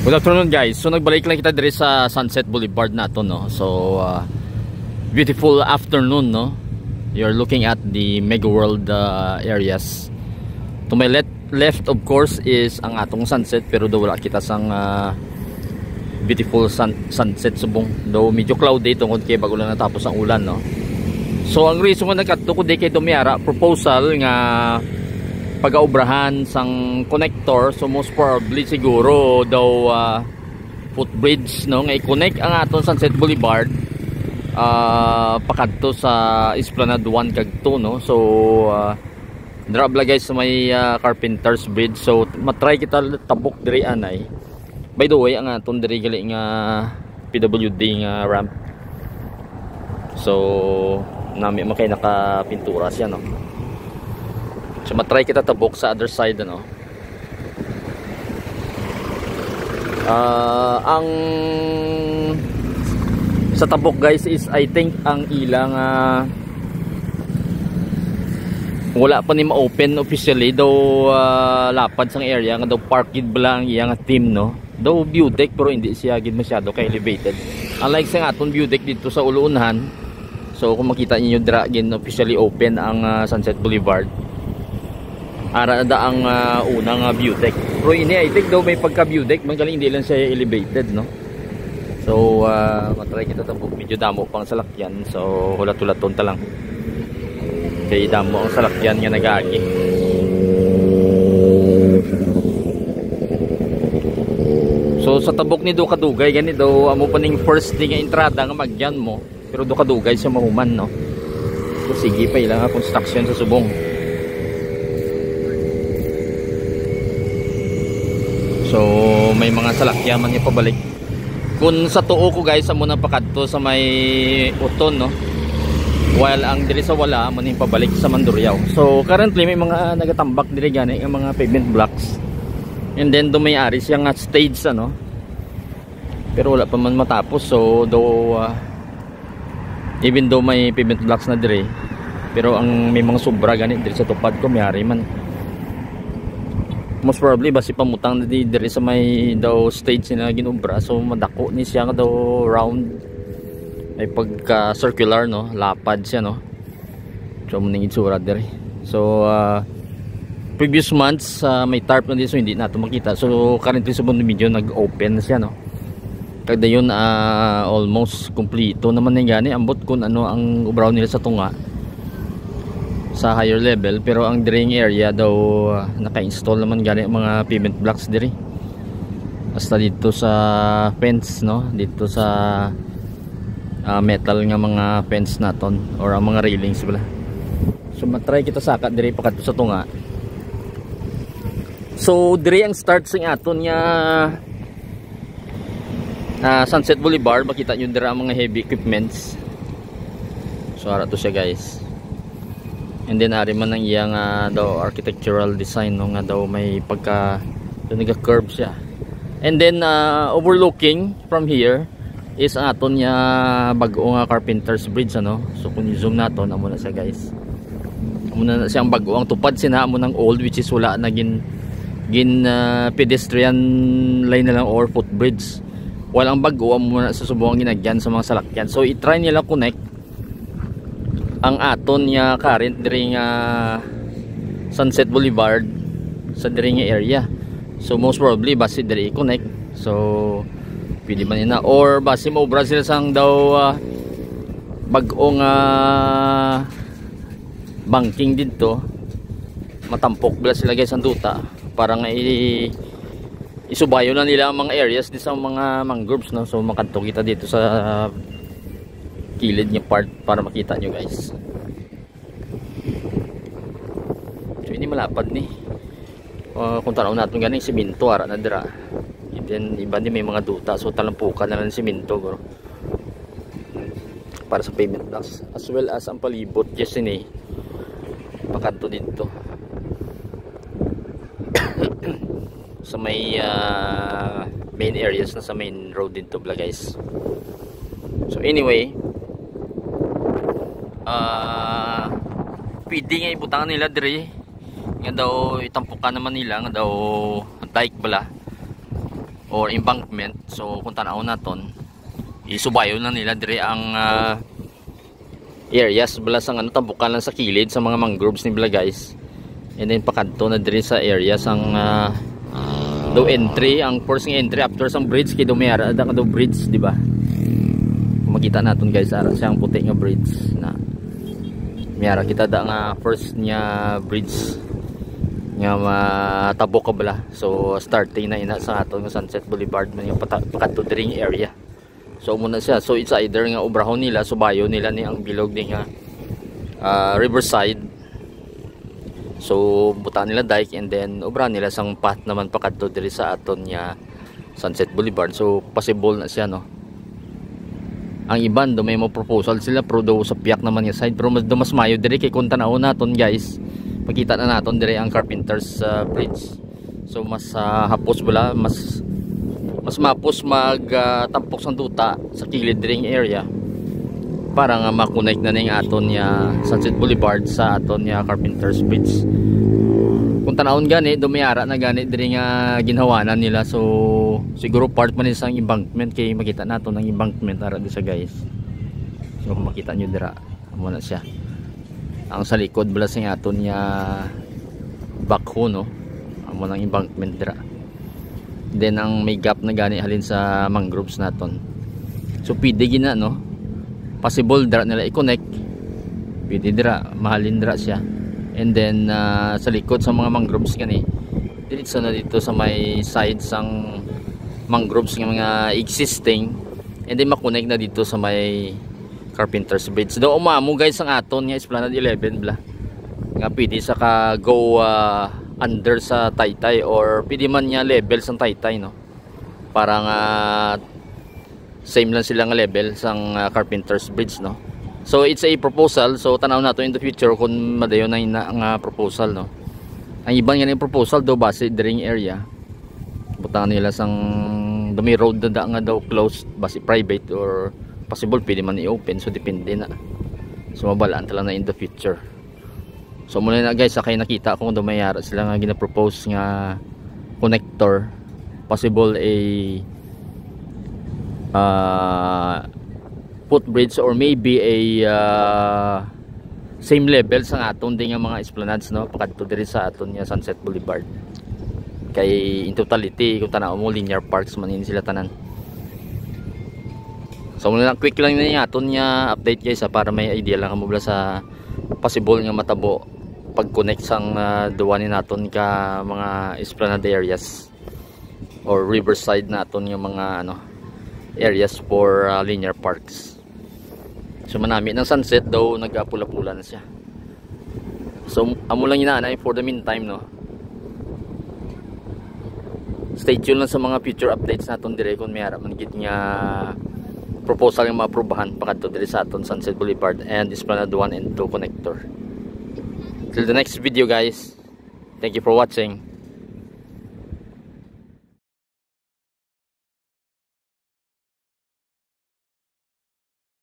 Good afternoon guys. So nagbalik lang kita diri sa Sunset Boulevard nato, no. So beautiful afternoon, no. You're looking at the Mega World areas. To my left of course is ang atong sunset, pero do wala kita sang beautiful sunset subong. Do medyo cloudy tungod kay bago lang natapos ang ulan, no. So ang reason nga nagkadto ko di kay Dumiyara proposal nga pag-aubrahan sang connector. So most probably siguro daw footbridge, no, nga i-connect ang aton Sunset Boulevard pakadto sa Esplanade 1 kag 2, no. So drabla guys sa may Carpenter's Bridge. So matry kita tabok diri anay. By the way, ang aton diri gali nga PWD nga ramp. So nami makay nakapintura siya, no. So matry kita tabok sa other side, ano. Ang sa tabok guys is I think ang ilang wala pa ni ma-open officially daw, lapad sang area nga daw parkid bala ang iyang team, no. Daw view deck pero hindi siya gid masyado ka elevated. Unlike sa aton view deck dito sa Uluunhan. So kung makita niyo dra gin officially open ang Sunset Boulevard. Ara na ang unang view deck. Pero ini I think daw may pagka view deck, magaling hindi lang siya elevated, no. So matry kita tabok, medyo damo pang salakyan. So hulat-hulaton ta lang. Kay damo ang salakyan nga nagagi. So sa tabok ni do kadugay gani daw amo pa ning first thing nga entrada nga magyan mo. Pero do kadugay sa mahuman, no. So sige pa ilang construction sa subong. So may mga salakyan man pabalik. Kung sa tuo ko guys, amo na pakadto sa may Uton, no. While ang diri sa wala amo ning pabalik sa Mandurriao. So currently may mga nagatambak diri gani ang mga pavement blocks. And then do may ari siya nga stage, ano. Pero wala pa man matapos. So do even though may pavement blocks na diri, pero ang may mga sobra gani diri sa tupad ko may ari man. Most probably basi pamutang na diri sa may daw stage na ginubra. So madako ni siya nga daw round, ay pagka circular, no, lapad siya, no. So muning itsura diri. So previous months may tarp na dito, so hindi nato makita. So currently sa buong video nag-open na siya, no. Kada yun almost kompleto naman na gani ambot kung ano ang ubraw nila sa tunga sa higher level. Pero ang drain area daw naka-install naman gani mga pavement blocks diri. Basta dito sa fence, no, dito sa metal nga mga fence naton or ang mga railings pala. So matry kita sakat diri pakadto sa tunga. So diri ang start sing aton nga Sunset Boulevard. Makita nyo dira ang mga heavy equipments. So ara to siya guys. And then ari man ang iyang daw architectural design, no, nga daw may pagka naga-curve siya. And then overlooking from here is ang aton nya bag-o nga Carpenter's Bridge, ano. So kung i-zoom naton amo na siya guys. Amo na siya ang bag-o. Ang tupad sina amo ng old, which is wala na gin pedestrian line na lang or footbridge. Walang bag-o amo na sa subong ginagyan sa mga salakyan. So i-try nila connect ang aton nya current diri nga Sunset Boulevard sa diri nga area. So most probably basi diri i-connect. So pwede man ina or basi mo Brazil sang daw bag-o nga banking dito. Matampok bala sila guys ang duta para nga isubayo na nila ang mga areas di sa mga mangroves, no. So makadto kita dito sa kilid niya part para makita nyo guys. So ini malapad ni kung tanaw natin ganing simento ara na dira. And then iba din may mga duta, so talampukan na lang simento bro, para sa pavement blocks as well as ang palibot just ini pakanto dito sa may main areas na sa main road dito bla guys. So anyway, pwede nga ibutangan nila diri nga daw itampukan naman nila nga daw dike bala or embankment. So kung tanaw naton, isubayo na nila dire ang areas bala sang ano, tabukan lang sa kilid sa mga mangroves ni bala guys. And then pakanto na dire sa areas ang do entry, ang first entry after sang bridge kay do mayara da do bridge, di ba? Kung makita naton guys, ara siyang puti nga bridge na mayara kita da nga first nya bridge nga matabok ka bala. So starting na ina sa aton nga Sunset Boulevard man yung pakanto dring area. So muna siya, so it's either nga ubrahon nila, subayo nila ni ang bilog ni nga riverside. So buta nila dike and then ubra nila sang path naman pakadto diri sa aton nya Sunset Boulevard. So possible na siya, no. Ang iban do may mo proposal sila pero do sa piyak naman nga side, pero mas mayo diri kay kun tanaw naton guys, makita na naton diri ang Carpenter's Bridge. So mas hapos bala, mas mapos tampok sang duta sa kilid diri area para nga makonect na ning aton nya Sunset Boulevard sa aton nya Carpenter's Bridge. Kung tanawon gani dumayara na gani diri nga ginhawanan nila. So siguro part man isang embankment kay makita nato ng embankment ara di sa guys. So kung makita nyo dira amo na siya ang sa likod bala sing aton nya backhoe, no, amo nang embankment dira. Then ang may gap na gani halin sa mangroves naton. So pwede gina, no, possible dira nila i-connect, pwede dira mahalin dira siya. And then sa likod sa mga mangroves gani diretso na dito sa may side sang mangroves ng mga existing, and then makonect na dito sa may Carpenter's Bridge. Do umamo guys ang aton nga Esplanade 11 bla nga pwede sa ka go under sa Taytay or pwede man nya level sang Taytay, no, para nga same lang sila nga level sang Carpenter's Bridge, no. So it's a proposal, so tanaw nato in the future kung madayon na nga proposal, no. Ang iban nga proposal do base dring area butang nila sang dumi road na nga daw closed, base private or possible pwede man i-open, so depende na. So mabalaan tala na in the future. So muna na guys, sakay nakita kung dumayara sila nga gina-propose nga connector, possible a footbridge or maybe a same level sa aton din nga mga esplanades, no, pakadto diri sa aton nga Sunset Boulevard. Kay in totality kung tanaw mo linear parks man in sila tanan. So muna lang, quick lang na aton nga update guys para may idea lang mo bala sa possible nga matabo pag connect sang duwanin naton ka mga esplanade areas or riverside naton nga mga ano areas for linear parks. So manami ng sunset daw nagapula-pula na siya. So amo lang inaanay for the meantime, no. Stay tuned lang sa mga future updates naton dire kung may ara man gid nga proposal nga maaprubahan pakadto dire sa aton Sunset Boulevard and Esplanade 1 and 2 connector. Till the next video guys. Thank you for watching.